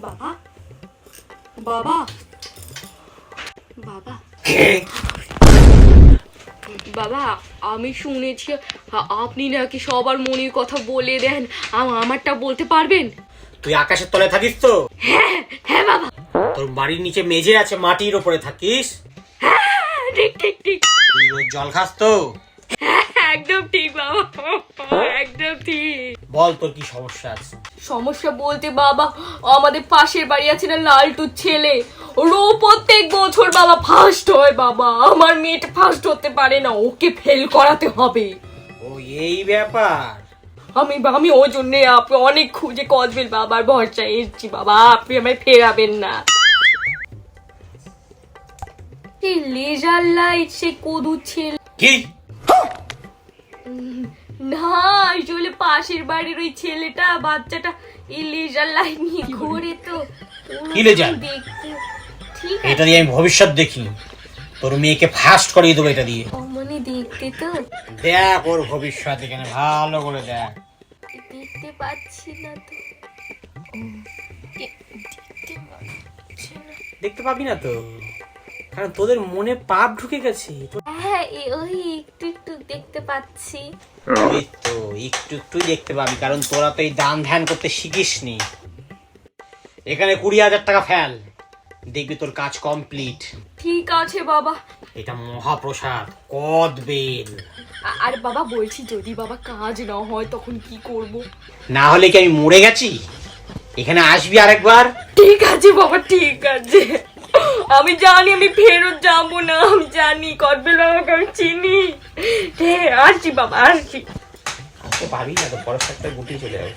বাবা বাবা বাবা বাবা, আমি শুনেছি আপনি নাকি সবার মনের কথা বলে দেন, আমারটা বলতে পারবেন? তুই আকাশের তলায় থাকিস তো? হ্যাঁ হ্যাঁ বাবা। তোর বাড়ির নিচে মেঝে আছে, মাটির উপরে থাকিস? হ্যাঁ, ঠিক ঠিক ঠিক। তুই রোজ জল খাস তো? একদম ঠিক বাবা, একদম ঠিক। বল তোর কি সমস্যা আছে? সমস্যা বলতে বাবা, আমাদের পাশের বাড়ি আছে না লালটুর ছেলে, ও প্রত্যেক বছর বাবা ফার্স্ট হয় বাবা। আমার মেয়েটা ফার্স্ট হতে পারে না, ওকে ফেল করাতে হবে। ও এই ব্যাপার? আমি ওই জন্য আপনি অনেক খুঁজে কসবেল বাবার ভরসায় এসেছি বাবা, আপনি আমায় ফেরাবেন না। এই লেজার লাইট সে কদু ছেলে কি? না, আসলে পাশের বাড়ির ওই ছেলেটা বাচ্চাটা এই লেজার লাইট নিয়ে ঘোরে তো। কি লেজার? দেখতে ঠিক এটা দিয়ে আমি ভবিষ্যৎ দেখি, তোর মেয়েকে ফার্স্ট করিয়ে দেবো এটা দিয়ে। মানে দেখতে তো দেখ ওর ভবিষ্যৎ এখানে ভালো করে দেখ। দেখতে পাচ্ছি না তো। দেখতে পাচ্ছি না। দেখতে পাবি না তো, কারণ তোদের মনে পাপ ঢুকে গেছে। হ্যাঁ, ওই একটু একটু দেখতে পাচ্ছি। ওই তো একটু একটুই দেখতে পাবি, কারণ তোরা তো এই দান ধ্যান করতে শিখিসনি। এখানে 20,000 টাকা ফেল, দেখবি তোর কাজ কমপ্লিট। ঠিক আছে বাবা। এটা মহাপ্রসাদ কদবেল। আর বাবা বলছি, যদি বাবা কাজ না হয় তখন কি করব? না হলে কি আমি মরে গেছি? এখানে আসবি আরেকবার। ঠিক আছে বাবা, ঠিক আছে। আমি জানি আমি ফেরত যাবো না, আমি জানি কদবেল বাবাকে আমি চিনি। হ্যাঁ, আসছি বাবা, আসছি। পাবি না তো, পরের সপ্তাহে গুটি চলে যাবে।